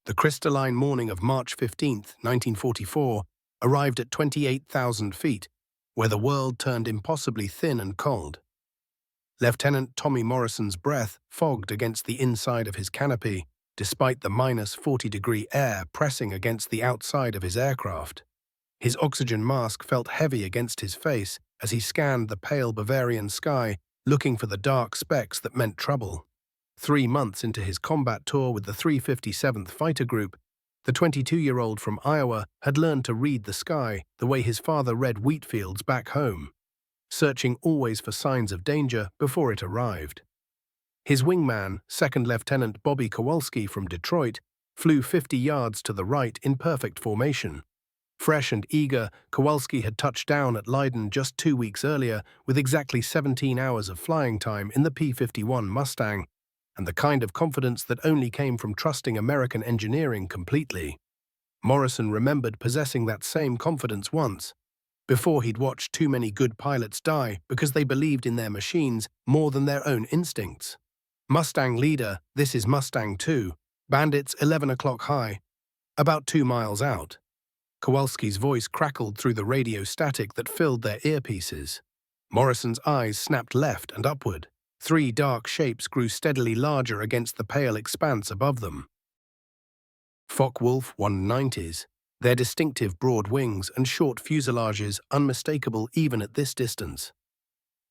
The crystalline morning of March 15th, 1944, arrived at 28,000 feet, where the world turned impossibly thin and cold. Lieutenant Tommy Morrison's breath fogged against the inside of his canopy, despite the -40-degree air pressing against the outside of his aircraft. His oxygen mask felt heavy against his face as he scanned the pale Bavarian sky, looking for the dark specks that meant trouble. 3 months into his combat tour with the 357th Fighter Group, the 22-year-old from Iowa had learned to read the sky the way his father read wheat fields back home, searching always for signs of danger before it arrived. His wingman, Second Lieutenant Bobby Kowalski from Detroit, flew 50 yards to the right in perfect formation. Fresh and eager, Kowalski had touched down at Leiden just 2 weeks earlier with exactly 17 hours of flying time in the P-51 Mustang, and the kind of confidence that only came from trusting American engineering completely. Morrison remembered possessing that same confidence once, before he'd watched too many good pilots die because they believed in their machines more than their own instincts. Mustang leader, this is Mustang 2, bandits 11 o'clock high, about 2 miles out. Kowalski's voice crackled through the radio static that filled their earpieces. Morrison's eyes snapped left and upward. 3 dark shapes grew steadily larger against the pale expanse above them. Fock-Wulf 190s, their distinctive broad wings and short fuselages unmistakable even at this distance.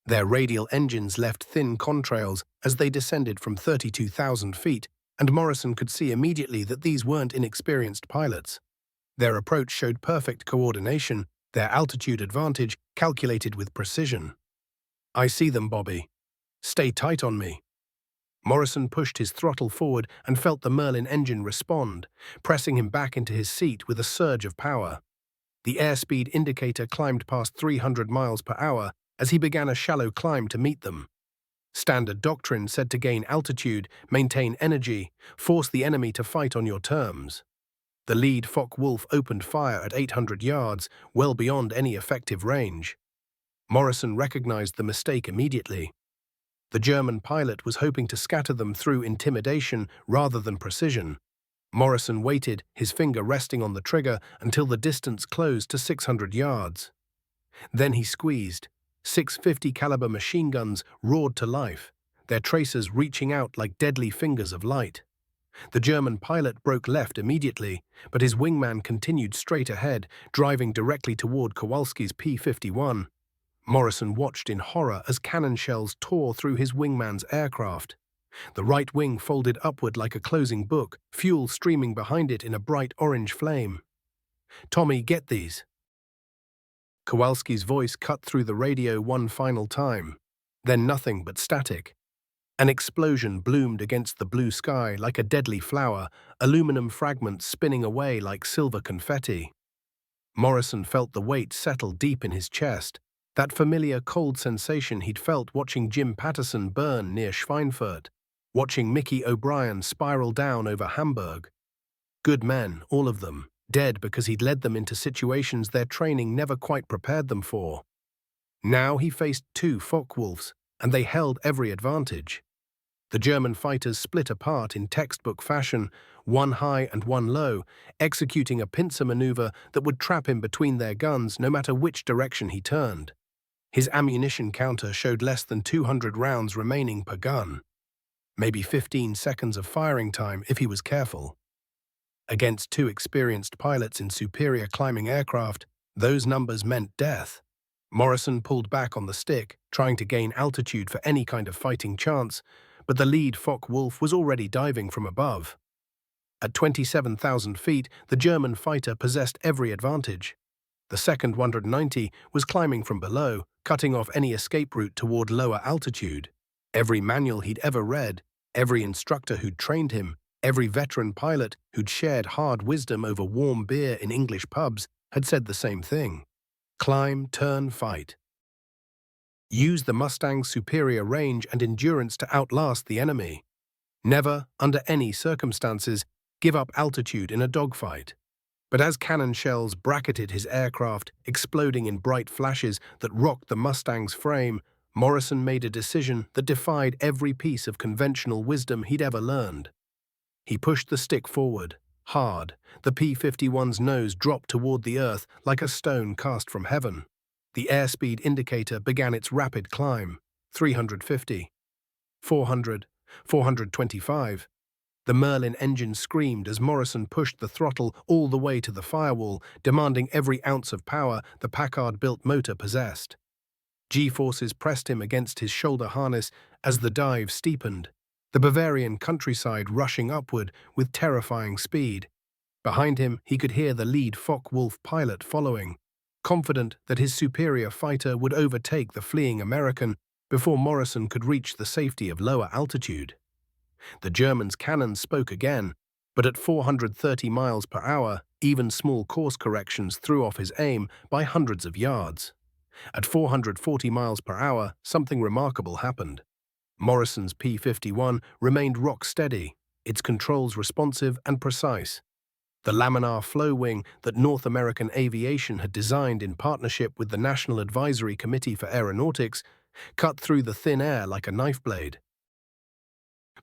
Their radial engines left thin contrails as they descended from 32,000 feet, and Morrison could see immediately that these weren't inexperienced pilots. Their approach showed perfect coordination, their altitude advantage calculated with precision. "I see them, Bobby. Stay tight on me." Morrison pushed his throttle forward and felt the Merlin engine respond, pressing him back into his seat with a surge of power. The airspeed indicator climbed past 300 miles per hour as he began a shallow climb to meet them. Standard doctrine said to gain altitude, maintain energy, force the enemy to fight on your terms. The lead Fock-Wulf opened fire at 800 yards, well beyond any effective range. Morrison recognized the mistake immediately. The German pilot was hoping to scatter them through intimidation rather than precision. Morrison waited, his finger resting on the trigger, until the distance closed to 600 yards. Then he squeezed. 650 caliber machine guns roared to life, their tracers reaching out like deadly fingers of light. The German pilot broke left immediately, but his wingman continued straight ahead, driving directly toward Kowalski's P-51. Morrison watched in horror as cannon shells tore through his wingman's aircraft. The right wing folded upward like a closing book, fuel streaming behind it in a bright orange flame. "Tommy, get these." Kowalski's voice cut through the radio one final time, then nothing but static. An explosion bloomed against the blue sky like a deadly flower, aluminum fragments spinning away like silver confetti. Morrison felt the weight settle deep in his chest, that familiar cold sensation he'd felt watching Jim Patterson burn near Schweinfurt, watching Mickey O'Brien spiral down over Hamburg. Good men, all of them, dead because he'd led them into situations their training never quite prepared them for. Now he faced 2 Fock-Wulfs, and they held every advantage. The German fighters split apart in textbook fashion, one high and one low, executing a pincer maneuver that would trap him between their guns no matter which direction he turned. His ammunition counter showed less than 200 rounds remaining per gun. Maybe 15 seconds of firing time if he was careful. Against 2 experienced pilots in superior climbing aircraft, those numbers meant death. Morrison pulled back on the stick, trying to gain altitude for any kind of fighting chance, but the lead Fock-Wulf was already diving from above. At 27,000 feet, the German fighter possessed every advantage. The second 190 was climbing from below, cutting off any escape route toward lower altitude. Every manual he'd ever read, every instructor who'd trained him, every veteran pilot who'd shared hard wisdom over warm beer in English pubs had said the same thing. Climb, turn, fight. Use the Mustang's superior range and endurance to outlast the enemy. Never, under any circumstances, give up altitude in a dogfight. But as cannon shells bracketed his aircraft, exploding in bright flashes that rocked the Mustang's frame, Morrison made a decision that defied every piece of conventional wisdom he'd ever learned. He pushed the stick forward, Hard, the P-51's nose dropped toward the earth like a stone cast from heaven. The airspeed indicator began its rapid climb. 350, 400, 425. The Merlin engine screamed as Morrison pushed the throttle all the way to the firewall, demanding every ounce of power the Packard-built motor possessed. G-forces pressed him against his shoulder harness as the dive steepened, the Bavarian countryside rushing upward with terrifying speed. Behind him, he could hear the lead Fock-Wulf pilot following, confident that his superior fighter would overtake the fleeing American before Morrison could reach the safety of lower altitude. The German's cannons spoke again, but at 430 miles per hour, even small course corrections threw off his aim by hundreds of yards. At 440 miles per hour, something remarkable happened. Morrison's P-51 remained rock-steady, its controls responsive and precise. The laminar flow wing that North American Aviation had designed in partnership with the National Advisory Committee for Aeronautics cut through the thin air like a knife blade.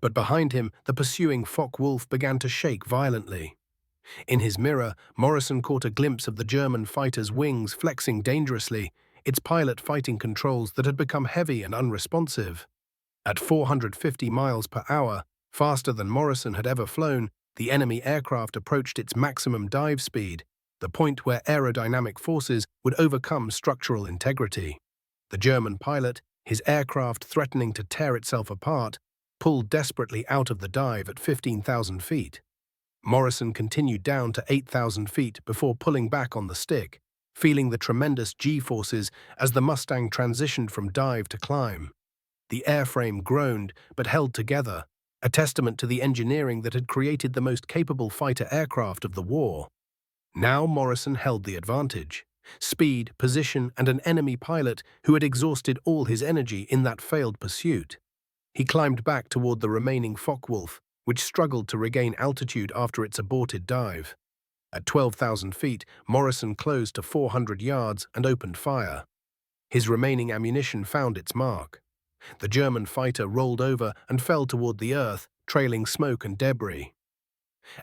But behind him, the pursuing Fock-Wulf began to shake violently. In his mirror, Morrison caught a glimpse of the German fighter's wings flexing dangerously, its pilot fighting controls that had become heavy and unresponsive. At 450 miles per hour, faster than Morrison had ever flown, the enemy aircraft approached its maximum dive speed, the point where aerodynamic forces would overcome structural integrity. The German pilot, his aircraft threatening to tear itself apart, pulled desperately out of the dive at 15,000 feet. Morrison continued down to 8,000 feet before pulling back on the stick, feeling the tremendous G-forces as the Mustang transitioned from dive to climb. The airframe groaned but held together, a testament to the engineering that had created the most capable fighter aircraft of the war. Now Morrison held the advantage. Speed, position, and an enemy pilot who had exhausted all his energy in that failed pursuit. He climbed back toward the remaining Fock-Wulf, which struggled to regain altitude after its aborted dive. At 12,000 feet, Morrison closed to 400 yards and opened fire. His remaining ammunition found its mark. The German fighter rolled over and fell toward the earth, trailing smoke and debris.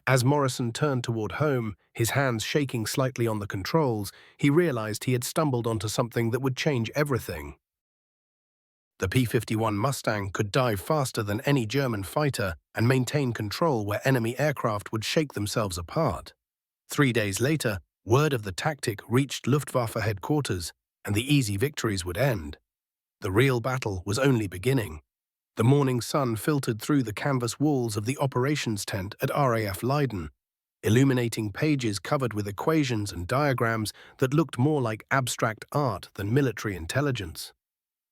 As Morrison turned toward home, his hands shaking slightly on the controls, he realized he had stumbled onto something that would change everything. The P-51 Mustang could dive faster than any German fighter and maintain control where enemy aircraft would shake themselves apart. 3 days later, word of the tactic reached Luftwaffe headquarters, and the easy victories would end. The real battle was only beginning. The morning sun filtered through the canvas walls of the operations tent at RAF Leiden, illuminating pages covered with equations and diagrams that looked more like abstract art than military intelligence.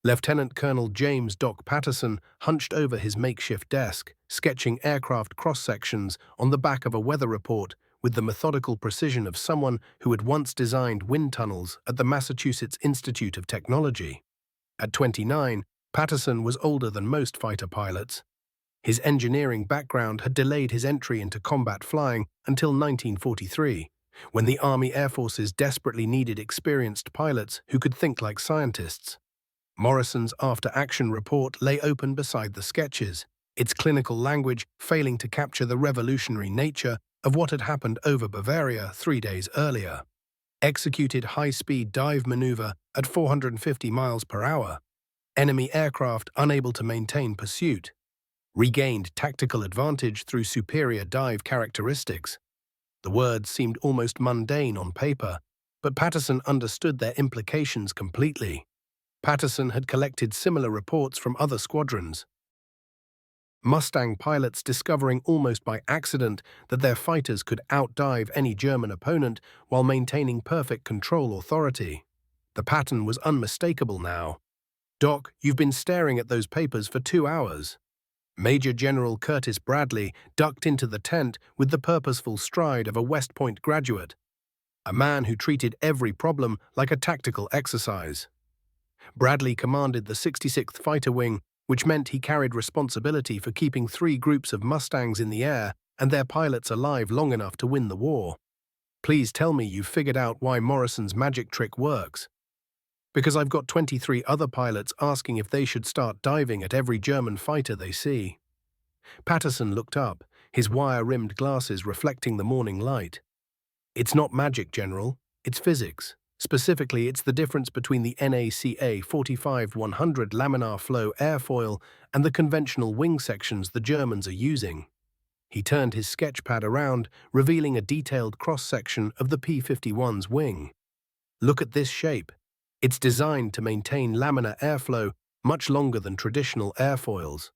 Lieutenant Colonel James "Doc" Patterson hunched over his makeshift desk, sketching aircraft cross-sections on the back of a weather report with the methodical precision of someone who had once designed wind tunnels at the Massachusetts Institute of Technology. At 29, Patterson was older than most fighter pilots. His engineering background had delayed his entry into combat flying until 1943, when the Army Air Forces desperately needed experienced pilots who could think like scientists. Morrison's after-action report lay open beside the sketches, its clinical language failing to capture the revolutionary nature of what had happened over Bavaria 3 days earlier. Executed high-speed dive maneuver at 450 miles per hour. Enemy aircraft unable to maintain pursuit. Regained tactical advantage through superior dive characteristics. The words seemed almost mundane on paper, but Patterson understood their implications completely. Patterson had collected similar reports from other squadrons. Mustang pilots discovering almost by accident that their fighters could outdive any German opponent while maintaining perfect control authority. The pattern was unmistakable now. "Doc, you've been staring at those papers for 2 hours." Major General Curtis Bradley ducked into the tent with the purposeful stride of a West Point graduate, a man who treated every problem like a tactical exercise. Bradley commanded the 66th Fighter Wing, which meant he carried responsibility for keeping 3 groups of Mustangs in the air and their pilots alive long enough to win the war. "Please tell me you've figured out why Morrison's magic trick works." "Because I've got 23 other pilots asking if they should start diving at every German fighter they see." Patterson looked up, his wire-rimmed glasses reflecting the morning light. "It's not magic, General. It's physics. Specifically, it's the difference between the NACA 45-100 laminar flow airfoil and the conventional wing sections the Germans are using." He turned his sketchpad around, revealing a detailed cross-section of the P-51's wing. "Look at this shape. It's designed to maintain laminar airflow much longer than traditional airfoils.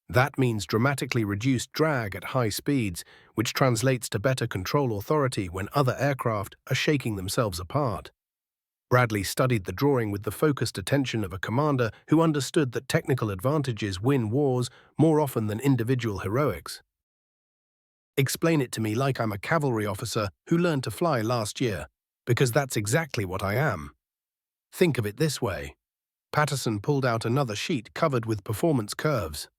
That means dramatically reduced drag at high speeds, which translates to better control authority when other aircraft are shaking themselves apart." Bradley studied the drawing with the focused attention of a commander who understood that technical advantages win wars more often than individual heroics. "Explain it to me like I'm a cavalry officer who learned to fly last year, because that's exactly what I am. Think of it this way." Patterson pulled out another sheet covered with performance curves.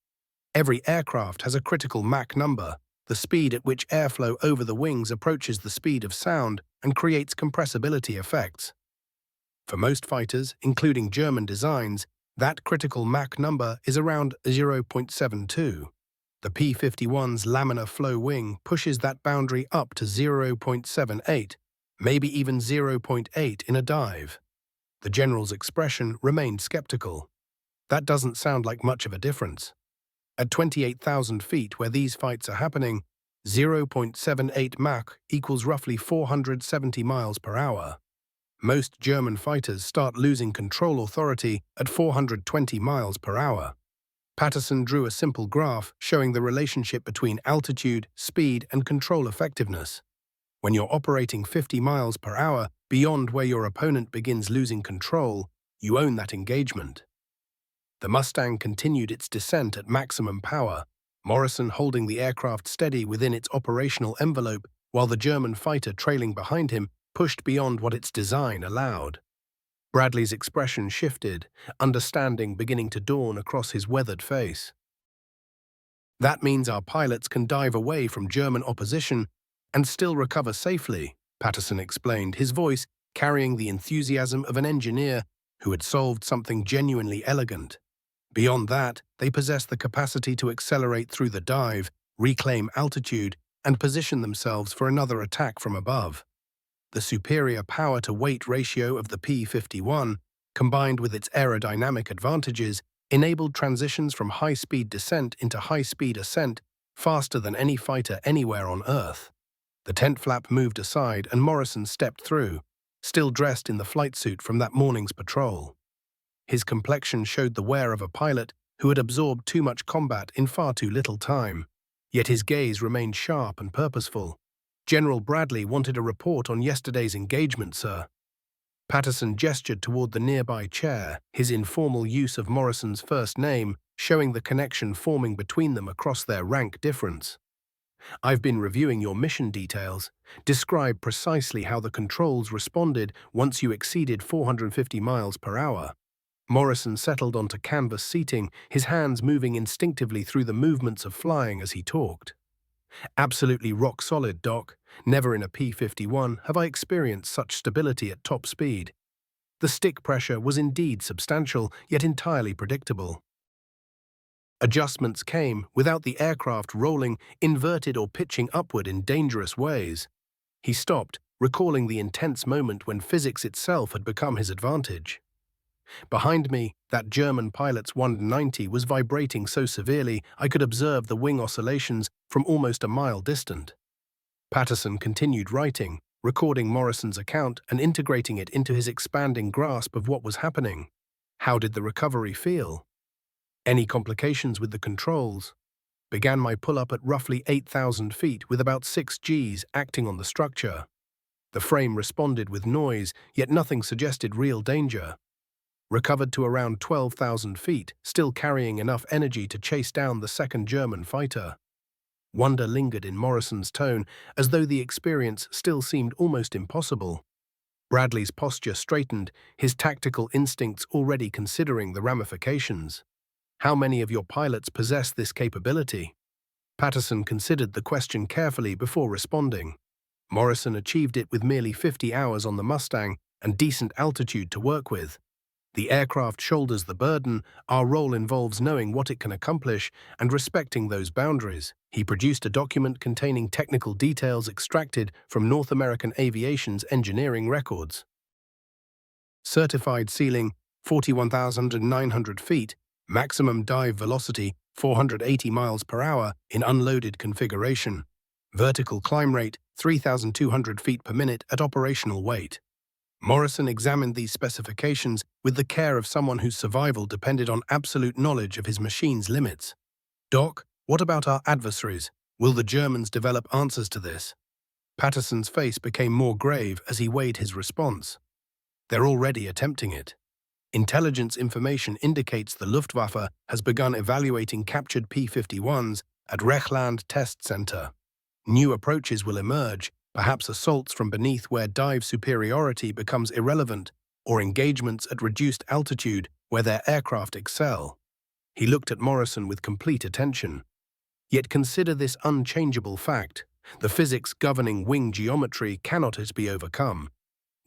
"Every aircraft has a critical Mach number, the speed at which airflow over the wings approaches the speed of sound and creates compressibility effects. For most fighters, including German designs, that critical Mach number is around 0.72. The P-51's laminar flow wing pushes that boundary up to 0.78, maybe even 0.8 in a dive." The general's expression remained skeptical. "That doesn't sound like much of a difference. At 28,000 feet where these fights are happening, 0.78 Mach equals roughly 470 miles per hour. Most German fighters start losing control authority at 420 miles per hour." Patterson drew a simple graph showing the relationship between altitude, speed, and control effectiveness. When you're operating 50 miles per hour beyond where your opponent begins losing control, you own that engagement. The Mustang continued its descent at maximum power, Morrison holding the aircraft steady within its operational envelope while the German fighter trailing behind him pushed beyond what its design allowed. Bradley's expression shifted, understanding beginning to dawn across his weathered face. "That means our pilots can dive away from German opposition and still recover safely," Patterson explained, his voice carrying the enthusiasm of an engineer who had solved something genuinely elegant. "Beyond that, they possess the capacity to accelerate through the dive, reclaim altitude, and position themselves for another attack from above." The superior power-to-weight ratio of the P-51, combined with its aerodynamic advantages, enabled transitions from high-speed descent into high-speed ascent faster than any fighter anywhere on Earth. The tent flap moved aside and Morrison stepped through, still dressed in the flight suit from that morning's patrol. His complexion showed the wear of a pilot who had absorbed too much combat in far too little time, yet his gaze remained sharp and purposeful. "General Bradley wanted a report on yesterday's engagement, sir." Patterson gestured toward the nearby chair, his informal use of Morrison's first name showing the connection forming between them across their rank difference. "I've been reviewing your mission details. Describe precisely how the controls responded once you exceeded 450 miles per hour." Morrison settled onto canvas seating, his hands moving instinctively through the movements of flying as he talked. "Absolutely rock solid, Doc. Never in a P-51 have I experienced such stability at top speed. The stick pressure was indeed substantial, yet entirely predictable. Adjustments came without the aircraft rolling, inverted or pitching upward in dangerous ways." He stopped, recalling the intense moment when physics itself had become his advantage. "Behind me, that German pilot's 190 was vibrating so severely I could observe the wing oscillations from almost a mile distant." Patterson continued writing, recording Morrison's account and integrating it into his expanding grasp of what was happening. "How did the recovery feel? Any complications with the controls? Began my pull-up at roughly 8,000 feet with about 6 Gs acting on the structure. The frame responded with noise, yet nothing suggested real danger. Recovered to around 12,000 feet, still carrying enough energy to chase down the second German fighter." Wonder lingered in Morrison's tone, as though the experience still seemed almost impossible. Bradley's posture straightened, his tactical instincts already considering the ramifications. "How many of your pilots possess this capability?" Patterson considered the question carefully before responding. Morrison achieved it with merely 50 hours on the Mustang and decent altitude to work with. The aircraft shoulders the burden, our role involves knowing what it can accomplish and respecting those boundaries. He produced a document containing technical details extracted from North American aviation's engineering records. Certified ceiling, 41,900 feet, maximum dive velocity, 480 miles per hour in unloaded configuration. Vertical climb rate, 3,200 feet per minute at operational weight. Morrison examined these specifications with the care of someone whose survival depended on absolute knowledge of his machine's limits. "Doc, what about our adversaries? Will the Germans develop answers to this?" Patterson's face became more grave as he weighed his response. "They're already attempting it. Intelligence information indicates the Luftwaffe has begun evaluating captured P-51s at Rechland Test Center. New approaches will emerge, perhaps assaults from beneath where dive superiority becomes irrelevant, or engagements at reduced altitude where their aircraft excel." He looked at Morrison with complete attention. "Yet consider this unchangeable fact. The physics governing wing geometry cannot be overcome.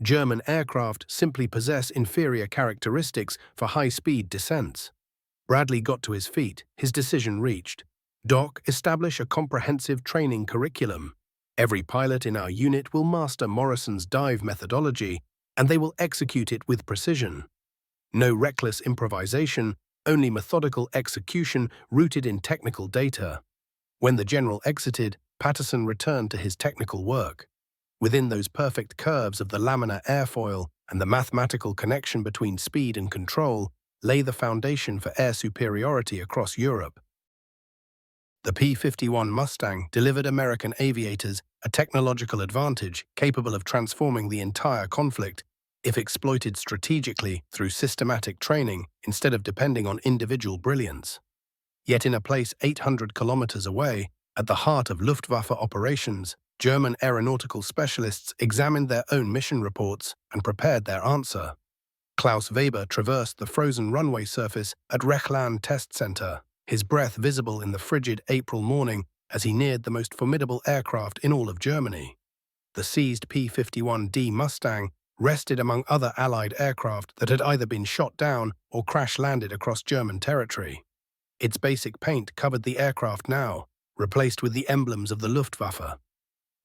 German aircraft simply possess inferior characteristics for high-speed descents." Bradley got to his feet, his decision reached. "Doc, establish a comprehensive training curriculum. Every pilot in our unit will master Morrison's dive methodology, and they will execute it with precision. No reckless improvisation, only methodical execution rooted in technical data." When the general exited, Patterson returned to his technical work. Within those perfect curves of the laminar airfoil and the mathematical connection between speed and control lay the foundation for air superiority across Europe. The P-51 Mustang delivered American aviators a technological advantage capable of transforming the entire conflict if exploited strategically through systematic training instead of depending on individual brilliance. Yet in a place 800 kilometers away, at the heart of Luftwaffe operations, German aeronautical specialists examined their own mission reports and prepared their answer. Klaus Weber traversed the frozen runway surface at Rechland Test Center, his breath visible in the frigid April morning as he neared the most formidable aircraft in all of Germany. The seized P-51D Mustang rested among other Allied aircraft that had either been shot down or crash-landed across German territory. Its basic paint covered the aircraft now, replaced with the emblems of the Luftwaffe.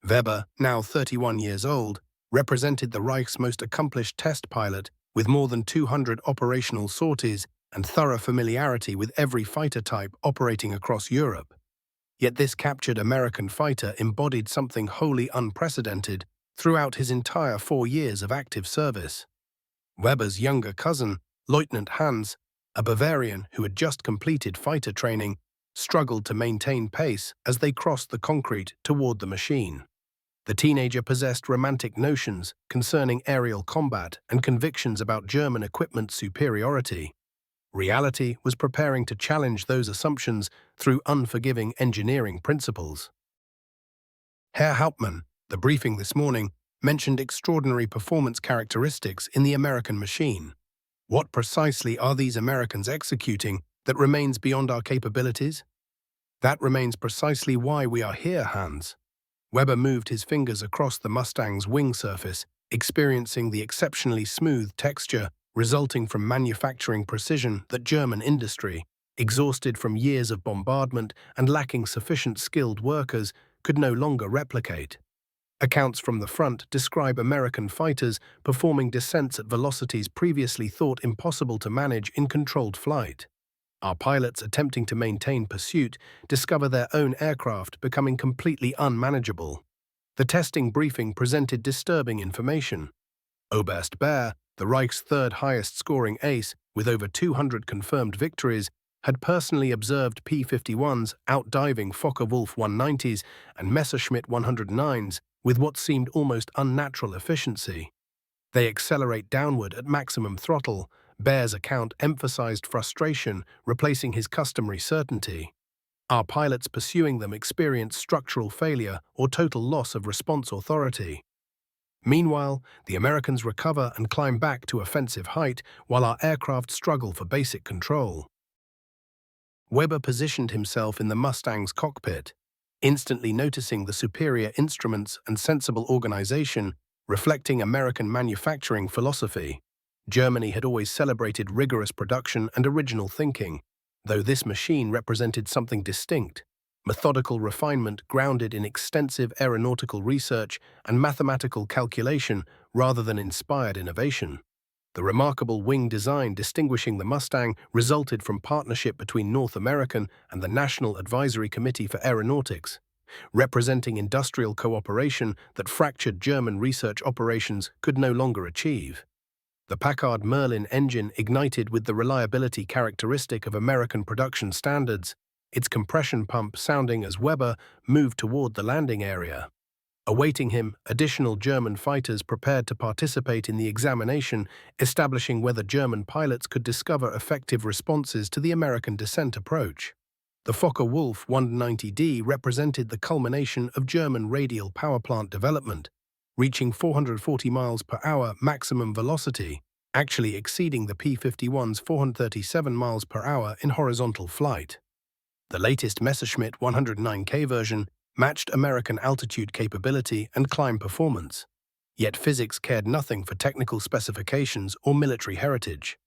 Weber, now 31 years old, represented the Reich's most accomplished test pilot with more than 200 operational sorties and thorough familiarity with every fighter type operating across Europe. Yet this captured American fighter embodied something wholly unprecedented throughout his entire 4 years of active service. Weber's younger cousin, Lieutenant Hans, a Bavarian who had just completed fighter training, struggled to maintain pace as they crossed the concrete toward the machine. The teenager possessed romantic notions concerning aerial combat and convictions about German equipment superiority. Reality was preparing to challenge those assumptions through unforgiving engineering principles. Herr Hauptmann, the briefing this morning, mentioned extraordinary performance characteristics in the American machine. What precisely are these Americans executing that remains beyond our capabilities? That remains precisely why we are here, Hans. Weber moved his fingers across the Mustang's wing surface, experiencing the exceptionally smooth texture resulting from manufacturing precision that German industry, exhausted from years of bombardment and lacking sufficient skilled workers, could no longer replicate. Accounts from the front describe American fighters performing descents at velocities previously thought impossible to manage in controlled flight. Our pilots attempting to maintain pursuit discover their own aircraft becoming completely unmanageable. The testing briefing presented disturbing information. Oberst Baer, the Reich's third highest-scoring ace with over 200 confirmed victories, had personally observed P-51s outdiving Fock-Wulf 190s and Messerschmitt 109s with what seemed almost unnatural efficiency. They accelerate downward at maximum throttle. Baer's account emphasized frustration, replacing his customary certainty. Our pilots pursuing them experience structural failure or total loss of response authority. Meanwhile, the Americans recover and climb back to offensive height while our aircraft struggle for basic control. Weber positioned himself in the Mustang's cockpit, instantly noticing the superior instruments and sensible organization reflecting American manufacturing philosophy. Germany had always celebrated rigorous production and original thinking, though this machine represented something distinct: methodical refinement grounded in extensive aeronautical research and mathematical calculation rather than inspired innovation. The remarkable wing design distinguishing the Mustang resulted from partnership between North American and the National Advisory Committee for Aeronautics, representing industrial cooperation that fractured German research operations could no longer achieve. The Packard Merlin engine ignited with the reliability characteristic of American production standards, its compression pump sounding as Weber moved toward the landing area. Awaiting him, additional German fighters prepared to participate in the examination, establishing whether German pilots could discover effective responses to the American descent approach. The Fock-Wulf 190D represented the culmination of German radial power plant development, reaching 440 miles per hour maximum velocity, actually exceeding the P-51's 437 miles per hour in horizontal flight. The latest Messerschmitt 109K version matched American altitude capability and climb performance, yet physics cared nothing for technical specifications or military heritage.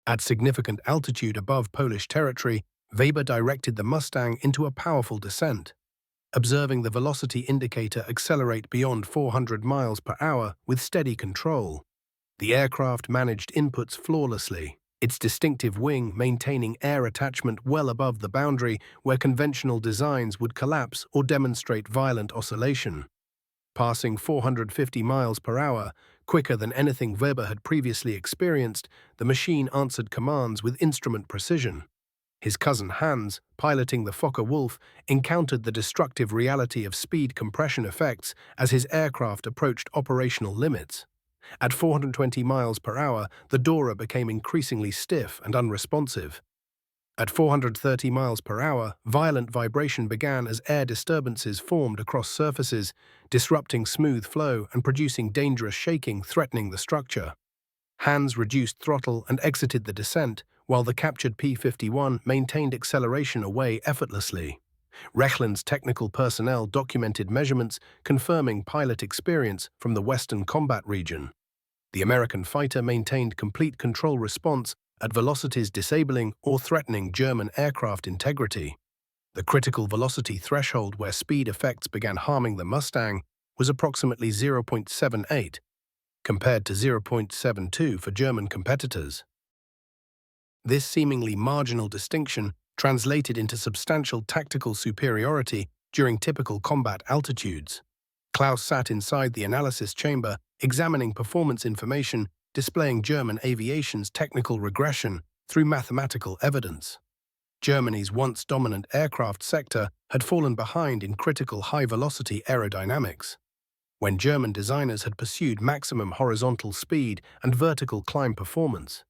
At significant altitude above Polish territory, Weber directed the Mustang into a powerful descent, observing the velocity indicator accelerate beyond 400 miles per hour with steady control. The aircraft managed inputs flawlessly, its distinctive wing maintaining air attachment well above the boundary where conventional designs would collapse or demonstrate violent oscillation. Passing 450 miles per hour, quicker than anything Weber had previously experienced, the machine answered commands with instrument precision. His cousin Hans, piloting the Fock-Wulf, encountered the destructive reality of speed compression effects as his aircraft approached operational limits. At 420 miles per hour, the Dora became increasingly stiff and unresponsive. At 430 miles per hour, violent vibration began as air disturbances formed across surfaces, disrupting smooth flow and producing dangerous shaking threatening the structure. Hans reduced throttle and exited the descent, while the captured P-51 maintained acceleration away effortlessly. Rechlin's technical personnel documented measurements confirming pilot experience from the Western Combat Region. The American fighter maintained complete control response at velocities disabling or threatening German aircraft integrity. The critical velocity threshold where speed effects began harming the Mustang was approximately 0.78, compared to 0.72 for German competitors. This seemingly marginal distinction translated into substantial tactical superiority during typical combat altitudes. Klaus sat inside the analysis chamber, examining performance information, displaying German aviation's technical regression through mathematical evidence. Germany's once dominant aircraft sector had fallen behind in critical high-velocity aerodynamics. When German designers had pursued maximum horizontal speed and vertical climb performance,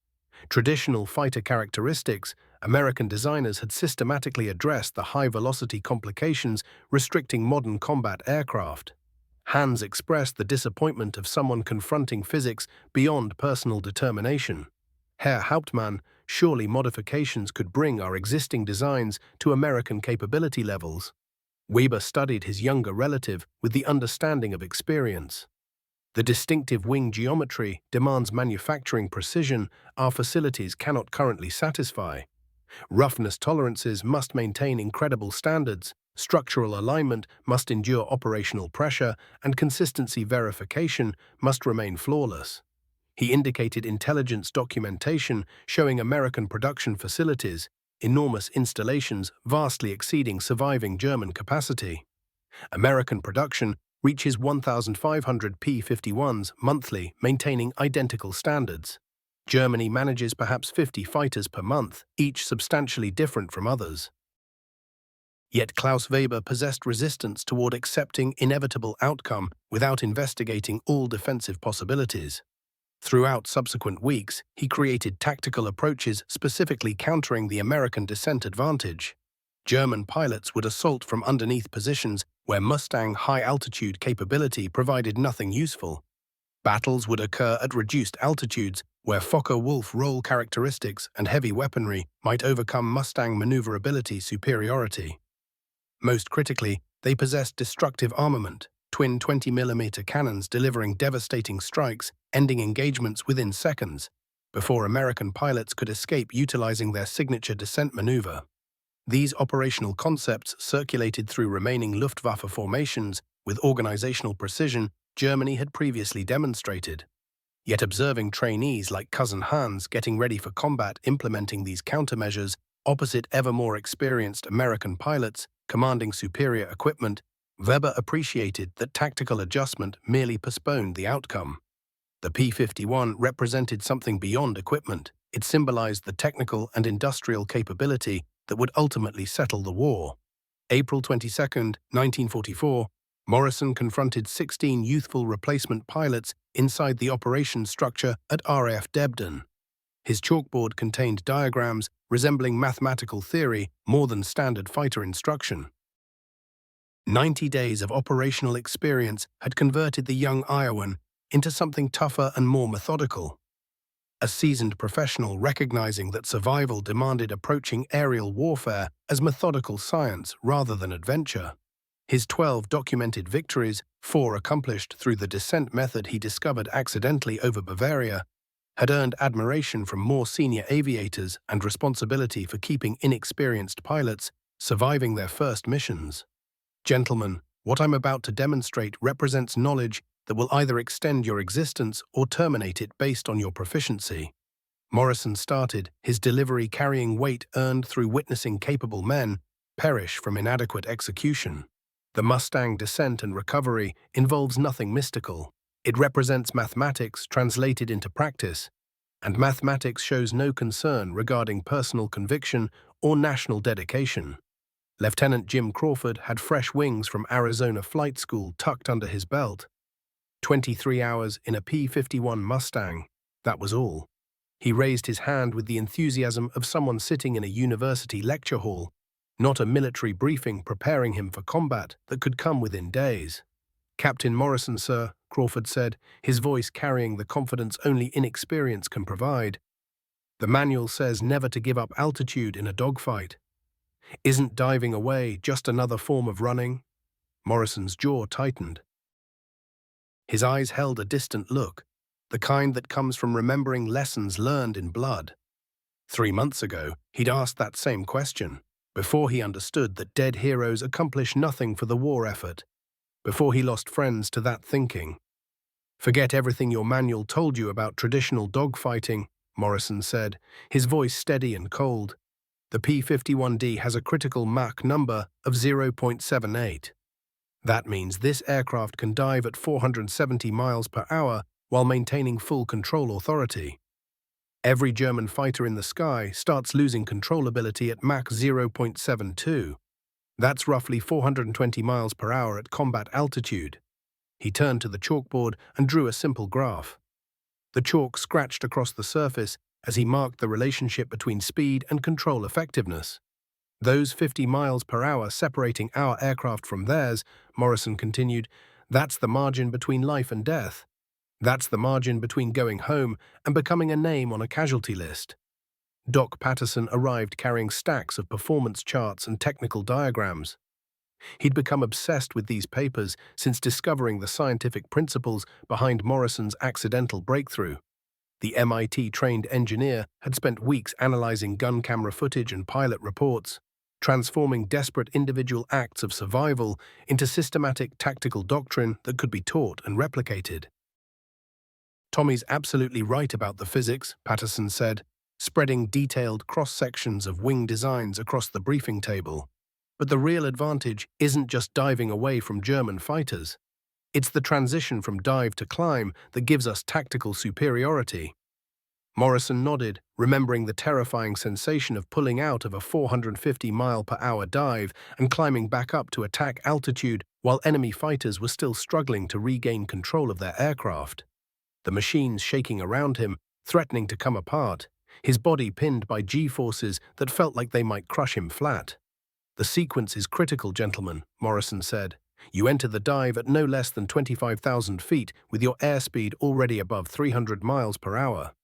traditional fighter characteristics, American designers had systematically addressed the high-velocity complications restricting modern combat aircraft. Hans expressed the disappointment of someone confronting physics beyond personal determination. Herr Hauptmann, surely modifications could bring our existing designs to American capability levels. Weber studied his younger relative with the understanding of experience. The distinctive wing geometry demands manufacturing precision our facilities cannot currently satisfy. Roughness tolerances must maintain incredible standards, structural alignment must endure operational pressure, and consistency verification must remain flawless. He indicated intelligence documentation showing American production facilities, enormous installations vastly exceeding surviving German capacity. American production reaches 1,500 P-51s monthly, maintaining identical standards. Germany manages perhaps 50 fighters per month, each substantially different from others. Yet Klaus Weber possessed resistance toward accepting inevitable outcome without investigating all defensive possibilities. Throughout subsequent weeks, he created tactical approaches specifically countering the American descent advantage. German pilots would assault from underneath positions where Mustang high-altitude capability provided nothing useful. Battles would occur at reduced altitudes where Fock-Wulf roll characteristics and heavy weaponry might overcome Mustang maneuverability superiority. Most critically, they possessed destructive armament, twin 20mm cannons delivering devastating strikes, ending engagements within seconds, before American pilots could escape utilizing their signature descent maneuver. These operational concepts circulated through remaining Luftwaffe formations with organizational precision Germany had previously demonstrated. Yet observing trainees like Cousin Hans getting ready for combat implementing these countermeasures opposite ever more experienced American pilots commanding superior equipment, Weber appreciated that tactical adjustment merely postponed the outcome. The P-51 represented something beyond equipment. It symbolized the technical and industrial capability that would ultimately settle the war. April 22, 1944, Morrison confronted 16 youthful replacement pilots inside the operations structure at RAF Debden. His chalkboard contained diagrams resembling mathematical theory more than standard fighter instruction. 90 days of operational experience had converted the young Iowan into something tougher and more methodical. A seasoned professional recognizing that survival demanded approaching aerial warfare as methodical science rather than adventure. His 12 documented victories, 4 accomplished through the descent method he discovered accidentally over Bavaria, had earned admiration from more senior aviators and responsibility for keeping inexperienced pilots surviving their first missions. Gentlemen, what I'm about to demonstrate represents knowledge that will either extend your existence or terminate it based on your proficiency. Morrison started, his delivery carrying weight earned through witnessing capable men perish from inadequate execution. The Mustang descent and recovery involves nothing mystical. It represents mathematics translated into practice, and mathematics shows no concern regarding personal conviction or national dedication. Lieutenant Jim Crawford had fresh wings from Arizona Flight School tucked under his belt. 23 hours in a P-51 Mustang, that was all. He raised his hand with the enthusiasm of someone sitting in a university lecture hall, not a military briefing preparing him for combat that could come within days. "Captain Morrison, sir," Crawford said, his voice carrying the confidence only inexperience can provide. "The manual says never to give up altitude in a dogfight. Isn't diving away just another form of running?" Morrison's jaw tightened. His eyes held a distant look, the kind that comes from remembering lessons learned in blood. 3 months ago, he'd asked that same question, before he understood that dead heroes accomplish nothing for the war effort, before he lost friends to that thinking. "Forget everything your manual told you about traditional dogfighting," Morrison said, his voice steady and cold. "The P-51D has a critical Mach number of 0.78. That means this aircraft can dive at 470 miles per hour while maintaining full control authority. Every German fighter in the sky starts losing controllability at Mach 0.72. That's roughly 420 miles per hour at combat altitude." He turned to the chalkboard and drew a simple graph. The chalk scratched across the surface as he marked the relationship between speed and control effectiveness. "Those 50 miles per hour separating our aircraft from theirs," Morrison continued, "that's the margin between life and death. That's the margin between going home and becoming a name on a casualty list." Doc Patterson arrived carrying stacks of performance charts and technical diagrams. He'd become obsessed with these papers since discovering the scientific principles behind Morrison's accidental breakthrough. The MIT-trained engineer had spent weeks analyzing gun camera footage and pilot reports, transforming desperate individual acts of survival into systematic tactical doctrine that could be taught and replicated. "Tommy's absolutely right about the physics," Patterson said, spreading detailed cross-sections of wing designs across the briefing table. "But the real advantage isn't just diving away from German fighters. It's the transition from dive to climb that gives us tactical superiority." Morrison nodded, remembering the terrifying sensation of pulling out of a 450-mile-per-hour dive and climbing back up to attack altitude while enemy fighters were still struggling to regain control of their aircraft. The machines shaking around him, threatening to come apart, his body pinned by G-forces that felt like they might crush him flat. "The sequence is critical, gentlemen," Morrison said. "You enter the dive at no less than 25,000 feet with your airspeed already above 300 miles per hour.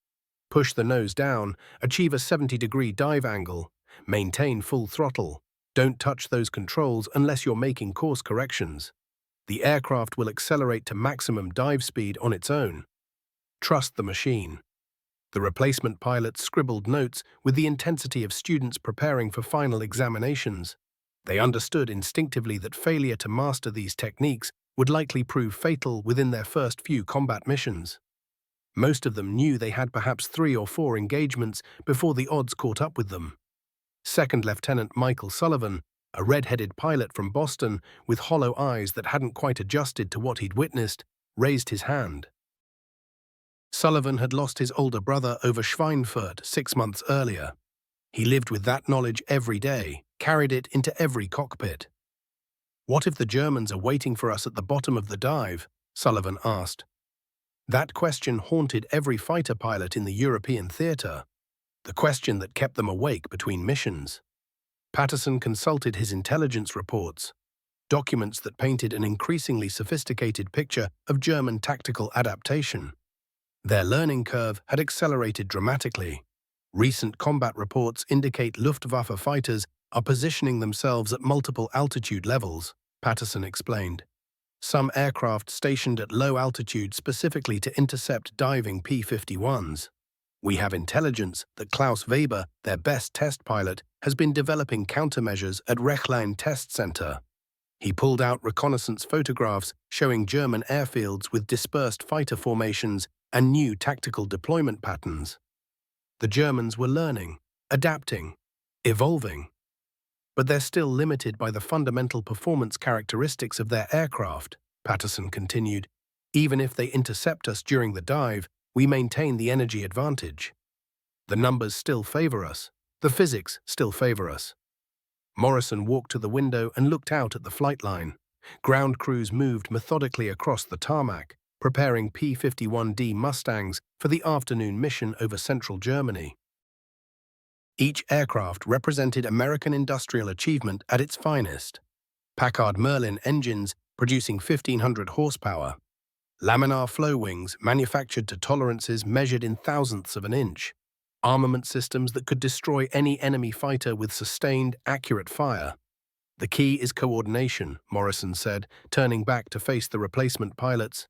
Push the nose down, achieve a 70-degree dive angle, maintain full throttle. Don't touch those controls unless you're making course corrections. The aircraft will accelerate to maximum dive speed on its own. Trust the machine. The replacement pilots scribbled notes with the intensity of students preparing for final examinations. They understood instinctively that failure to master these techniques would likely prove fatal within their first few combat missions. Most of them knew they had perhaps 3 or 4 engagements before the odds caught up with them. Second Lieutenant Michael Sullivan, a red-headed pilot from Boston with hollow eyes that hadn't quite adjusted to what he'd witnessed, raised his hand. Sullivan had lost his older brother over Schweinfurt 6 months earlier. He lived with that knowledge every day, carried it into every cockpit. "What if the Germans are waiting for us at the bottom of the dive?" Sullivan asked. That question haunted every fighter pilot in the European theater, the question that kept them awake between missions. Patterson consulted his intelligence reports, documents that painted an increasingly sophisticated picture of German tactical adaptation. Their learning curve had accelerated dramatically. Recent combat reports indicate Luftwaffe fighters are positioning themselves at multiple altitude levels, Patterson explained. Some aircraft stationed at low altitude specifically to intercept diving P-51s. "We have intelligence that Klaus Weber, their best test pilot, has been developing countermeasures at Rechlein Test Center." He pulled out reconnaissance photographs showing German airfields with dispersed fighter formations and new tactical deployment patterns. The Germans were learning, adapting, evolving. But they're still limited by the fundamental performance characteristics of their aircraft, Patterson continued. "Even if they intercept us during the dive, we maintain the energy advantage. The numbers still favor us. The physics still favor us." Morrison walked to the window and looked out at the flight line. Ground crews moved methodically across the tarmac, preparing P-51D Mustangs for the afternoon mission over central Germany. Each aircraft represented American industrial achievement at its finest. Packard Merlin engines producing 1,500 horsepower. Laminar flow wings manufactured to tolerances measured in thousandths of an inch. Armament systems that could destroy any enemy fighter with sustained, accurate fire. "The key is coordination," Morrison said, turning back to face the replacement pilots.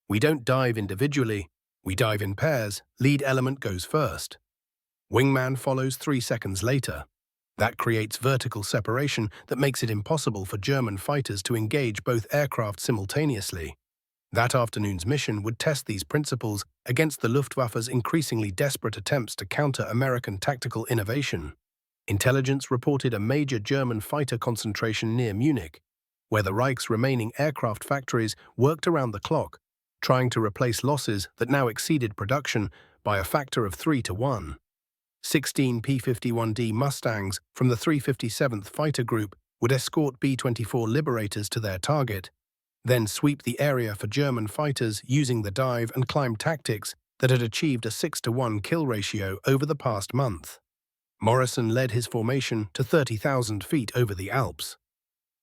"We don't dive individually. We dive in pairs. Lead element goes first. Wingman follows 3 seconds later. That creates vertical separation that makes it impossible for German fighters to engage both aircraft simultaneously." That afternoon's mission would test these principles against the Luftwaffe's increasingly desperate attempts to counter American tactical innovation. Intelligence reported a major German fighter concentration near Munich, where the Reich's remaining aircraft factories worked around the clock, trying to replace losses that now exceeded production by a factor of 3 to 1. 16 P-51D Mustangs from the 357th Fighter Group would escort B-24 Liberators to their target, then sweep the area for German fighters using the dive and climb tactics that had achieved a 6-to-1 kill ratio over the past month. Morrison led his formation to 30,000 feet over the Alps.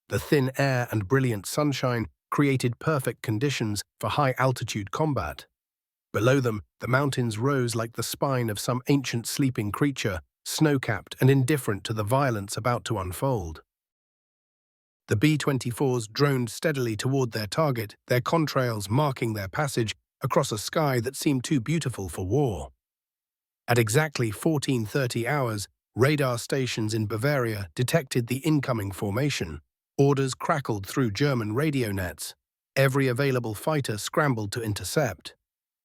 The thin air and brilliant sunshine created perfect conditions for high-altitude combat. Below them, the mountains rose like the spine of some ancient sleeping creature, snow-capped and indifferent to the violence about to unfold. The B-24s droned steadily toward their target, their contrails marking their passage across a sky that seemed too beautiful for war. At exactly 14:30 hours, radar stations in Bavaria detected the incoming formation. Orders crackled through German radio nets. Every available fighter scrambled to intercept.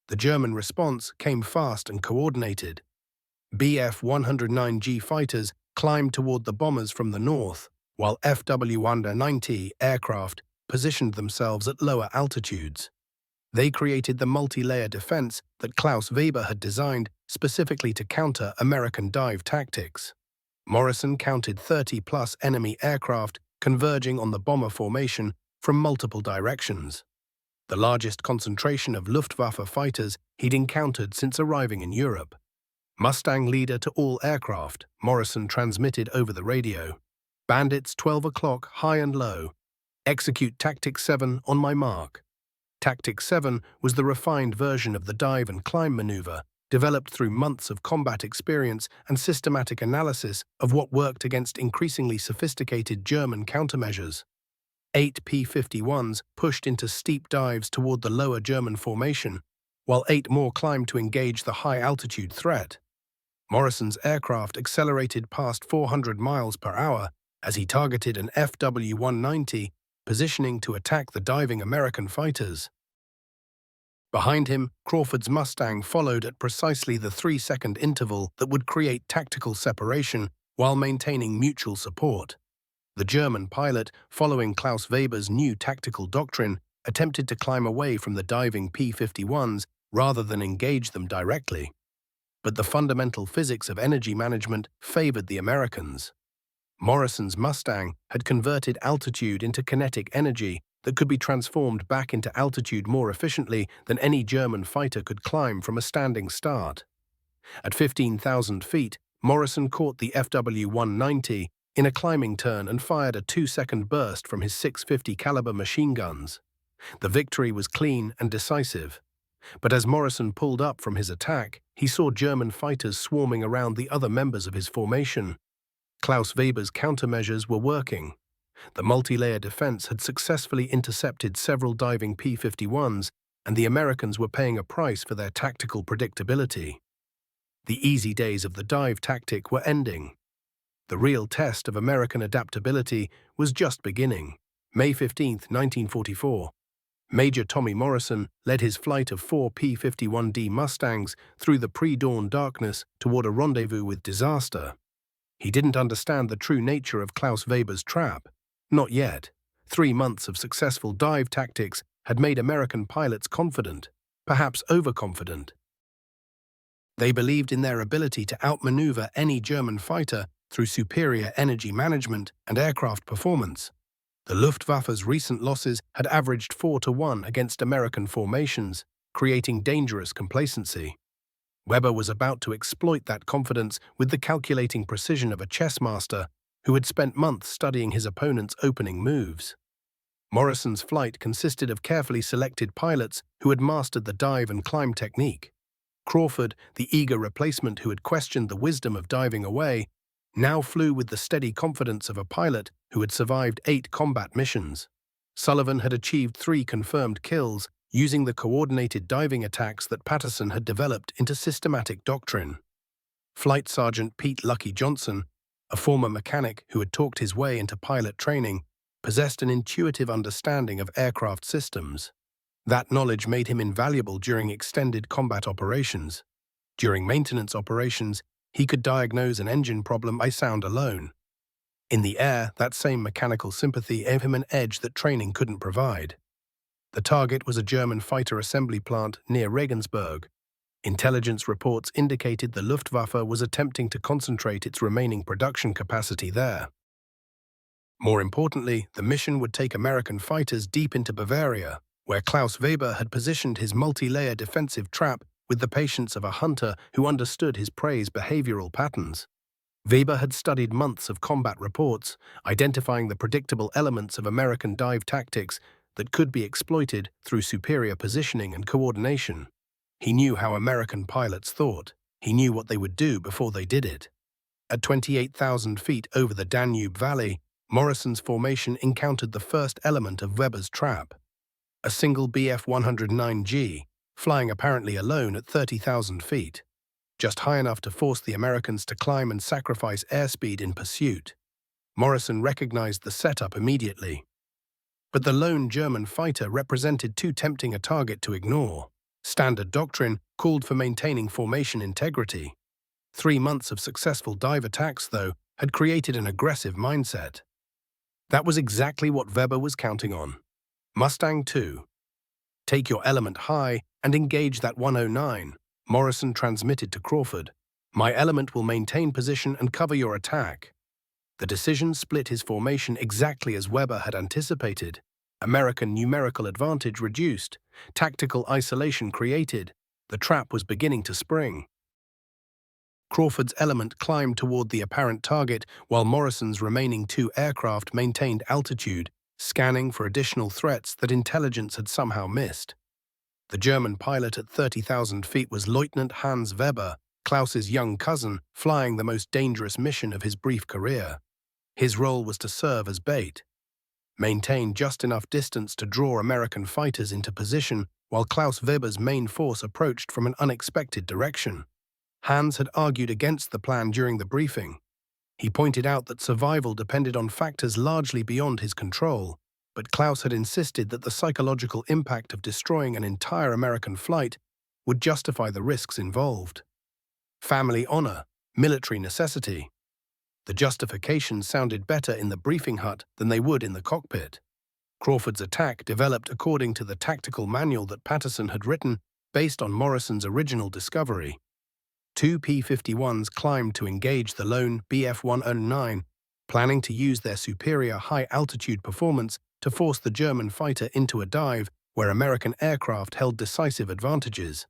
The German response came fast and coordinated. Bf-109G fighters climbed toward the bombers from the north, while FW-190 aircraft positioned themselves at lower altitudes. They created the multi-layer defense that Klaus Weber had designed specifically to counter American dive tactics. Morrison counted 30-plus enemy aircraft converging on the bomber formation from multiple directions. The largest concentration of Luftwaffe fighters he'd encountered since arriving in Europe. "Mustang leader to all aircraft," Morrison transmitted over the radio. "Bandits 12 o'clock, high and low. Execute Tactic 7 on my mark." Tactic 7 was the refined version of the dive and climb maneuver, developed through months of combat experience and systematic analysis of what worked against increasingly sophisticated German countermeasures. 8 P-51s pushed into steep dives toward the lower German formation, while 8 more climbed to engage the high-altitude threat. Morrison's aircraft accelerated past 400 miles per hour as he targeted an FW-190, positioning to attack the diving American fighters. Behind him, Crawford's Mustang followed at precisely the 3-second interval that would create tactical separation while maintaining mutual support. The German pilot, following Klaus Weber's new tactical doctrine, attempted to climb away from the diving P-51s rather than engage them directly. But the fundamental physics of energy management favored the Americans. Morrison's Mustang had converted altitude into kinetic energy that could be transformed back into altitude more efficiently than any German fighter could climb from a standing start. At 15,000 feet, Morrison caught the FW-190 in a climbing turn and fired a 2-second burst from his 650 caliber machine guns. The victory was clean and decisive. But as Morrison pulled up from his attack, he saw German fighters swarming around the other members of his formation. Klaus Weber's countermeasures were working. The multi-layer defense had successfully intercepted several diving P-51s, and the Americans were paying a price for their tactical predictability. The easy days of the dive tactic were ending. The real test of American adaptability was just beginning. May 15, 1944. Major Tommy Morrison led his flight of 4 P-51D Mustangs through the pre-dawn darkness toward a rendezvous with disaster. He didn't understand the true nature of Klaus Weber's trap. Not yet. 3 months of successful dive tactics had made American pilots confident, perhaps overconfident. They believed in their ability to outmaneuver any German fighter through superior energy management and aircraft performance. The Luftwaffe's recent losses had averaged 4-1 against American formations, creating dangerous complacency. Weber was about to exploit that confidence with the calculating precision of a chess master who had spent months studying his opponent's opening moves. Morrison's flight consisted of carefully selected pilots who had mastered the dive and climb technique. Crawford, the eager replacement who had questioned the wisdom of diving away, now flew with the steady confidence of a pilot who had survived 8 combat missions. Sullivan had achieved 3 confirmed kills using the coordinated diving attacks that Patterson had developed into systematic doctrine. Flight Sergeant Pete Lucky Johnson, a former mechanic who had talked his way into pilot training, possessed an intuitive understanding of aircraft systems. That knowledge made him invaluable during extended combat operations. During maintenance operations, he could diagnose an engine problem by sound alone. In the air, that same mechanical sympathy gave him an edge that training couldn't provide. The target was a German fighter assembly plant near Regensburg. Intelligence reports indicated the Luftwaffe was attempting to concentrate its remaining production capacity there. More importantly, the mission would take American fighters deep into Bavaria, where Klaus Weber had positioned his multi-layer defensive trap with the patience of a hunter who understood his prey's behavioral patterns. Weber had studied months of combat reports, identifying the predictable elements of American dive tactics that could be exploited through superior positioning and coordination. He knew how American pilots thought. He knew what they would do before they did it. At 28,000 feet over the Danube Valley, Morrison's formation encountered the first element of Weber's trap. A single Bf-109G, flying apparently alone at 30,000 feet, just high enough to force the Americans to climb and sacrifice airspeed in pursuit. Morrison recognized the setup immediately. But the lone German fighter represented too tempting a target to ignore. Standard doctrine called for maintaining formation integrity. 3 months of successful dive attacks, though, had created an aggressive mindset. That was exactly what Weber was counting on. Mustang 2. Take your element high and engage that 109, Morrison transmitted to Crawford. My element will maintain position and cover your attack. The decision split his formation exactly as Weber had anticipated. American numerical advantage reduced, tactical isolation created. The trap was beginning to spring. Crawford's element climbed toward the apparent target while Morrison's remaining 2 aircraft maintained altitude, scanning for additional threats that intelligence had somehow missed. The German pilot at 30,000 feet was Lieutenant Hans Weber, Klaus's young cousin, flying the most dangerous mission of his brief career. His role was to serve as bait. maintained just enough distance to draw American fighters into position while Klaus Weber's main force approached from an unexpected direction. Hans had argued against the plan during the briefing. He pointed out that survival depended on factors largely beyond his control, but Klaus had insisted that the psychological impact of destroying an entire American flight would justify the risks involved. Family honor, military necessity. The justifications sounded better in the briefing hut than they would in the cockpit. Crawford's attack developed according to the tactical manual that Patterson had written based on Morrison's original discovery. Two P-51s climbed to engage the lone Bf-109, planning to use their superior high-altitude performance to force the German fighter into a dive where American aircraft held decisive advantages.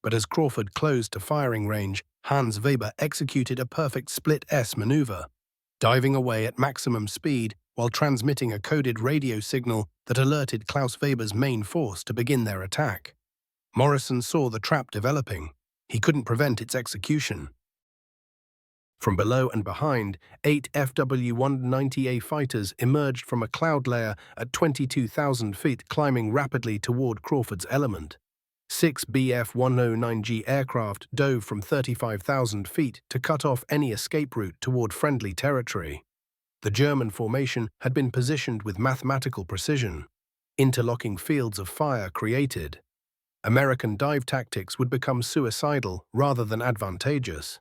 But as Crawford closed to firing range, Hans Weber executed a perfect split-S maneuver, diving away at maximum speed while transmitting a coded radio signal that alerted Klaus Weber's main force to begin their attack. Morrison saw the trap developing. He couldn't prevent its execution. From below and behind, 8 FW-190A fighters emerged from a cloud layer at 22,000 feet, climbing rapidly toward Crawford's element. 6 Bf-109G aircraft dove from 35,000 feet to cut off any escape route toward friendly territory. The German formation had been positioned with mathematical precision. Interlocking fields of fire created. American dive tactics would become suicidal rather than advantageous.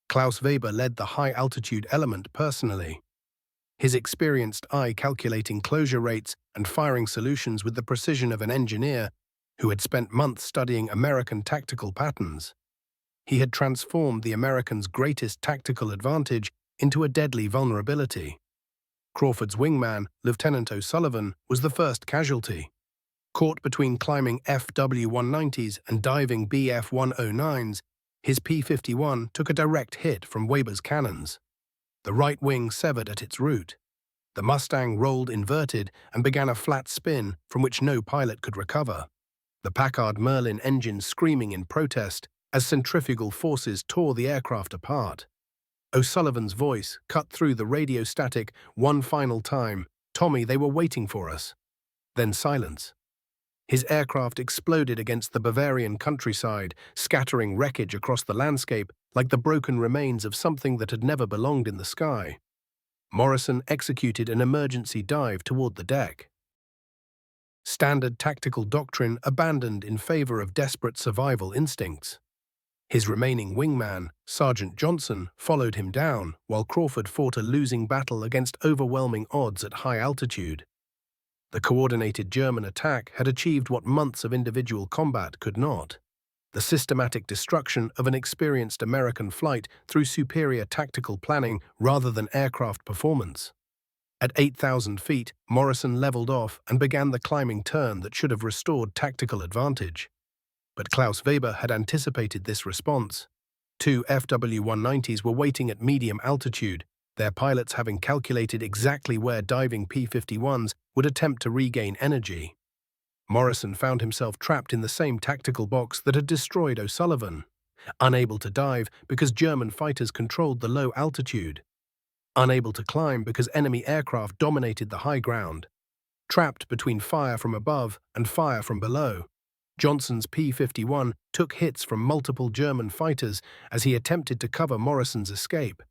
Klaus Weber led the high-altitude element personally, his experienced eye calculating closure rates and firing solutions with the precision of an engineer who had spent months studying American tactical patterns. He had transformed the Americans' greatest tactical advantage into a deadly vulnerability. Crawford's wingman, Lieutenant O'Sullivan, was the first casualty. Caught between climbing FW-190s and diving Bf-109s, his P-51 took a direct hit from Weber's cannons. The right wing severed at its root. The Mustang rolled inverted and began a flat spin from which no pilot could recover. The Packard Merlin engine screaming in protest as centrifugal forces tore the aircraft apart. O'Sullivan's voice cut through the radio static one final time. "Tommy, they were waiting for us." Then silence. His aircraft exploded against the Bavarian countryside, scattering wreckage across the landscape like the broken remains of something that had never belonged in the sky. Morrison executed an emergency dive toward the deck. Standard tactical doctrine abandoned in favor of desperate survival instincts. His remaining wingman, Sergeant Johnson, followed him down, while Crawford fought a losing battle against overwhelming odds at high altitude. The coordinated German attack had achieved what months of individual combat could not: the systematic destruction of an experienced American flight through superior tactical planning rather than aircraft performance. At 8,000 feet, Morrison leveled off and began the climbing turn that should have restored tactical advantage. But Klaus Weber had anticipated this response. Two FW-190s were waiting at medium altitude, their pilots having calculated exactly where diving P-51s would attempt to regain energy. Morrison found himself trapped in the same tactical box that had destroyed O'Sullivan, unable to dive because German fighters controlled the low altitude, unable to climb because enemy aircraft dominated the high ground, trapped between fire from above and fire from below. Johnson's P-51 took hits from multiple German fighters as he attempted to cover Morrison's escape.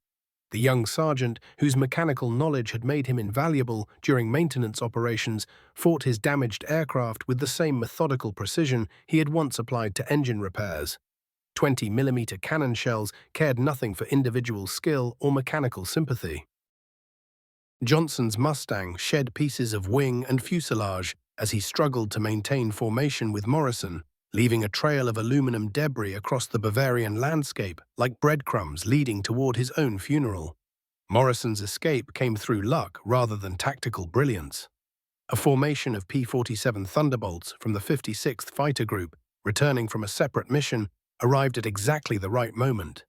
The young sergeant, whose mechanical knowledge had made him invaluable during maintenance operations, fought his damaged aircraft with the same methodical precision he had once applied to engine repairs. 20mm cannon shells cared nothing for individual skill or mechanical sympathy. Johnson's Mustang shed pieces of wing and fuselage as he struggled to maintain formation with Morrison, leaving a trail of aluminum debris across the Bavarian landscape like breadcrumbs leading toward his own funeral. Morrison's escape came through luck rather than tactical brilliance. A formation of P-47 Thunderbolts from the 56th Fighter Group, returning from a separate mission, arrived at exactly the right moment.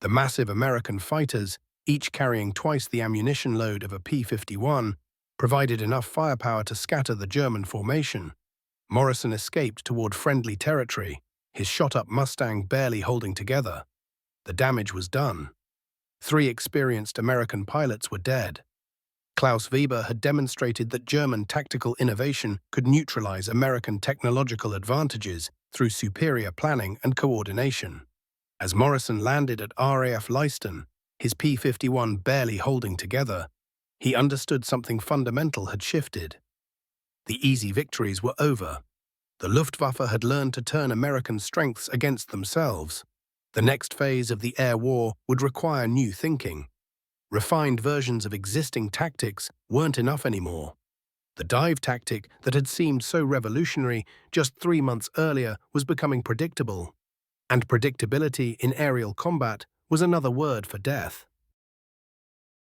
The massive American fighters, each carrying twice the ammunition load of a P-51, provided enough firepower to scatter the German formation. Morrison escaped toward friendly territory, his shot-up Mustang barely holding together. The damage was done. 3 experienced American pilots were dead. Klaus Weber had demonstrated that German tactical innovation could neutralize American technological advantages through superior planning and coordination. As Morrison landed at RAF Leiston, his P-51 barely holding together, he understood something fundamental had shifted. The easy victories were over. The Luftwaffe had learned to turn American strengths against themselves. The next phase of the air war would require new thinking. Refined versions of existing tactics weren't enough anymore. The dive tactic that had seemed so revolutionary just 3 months earlier was becoming predictable. And predictability in aerial combat was another word for death.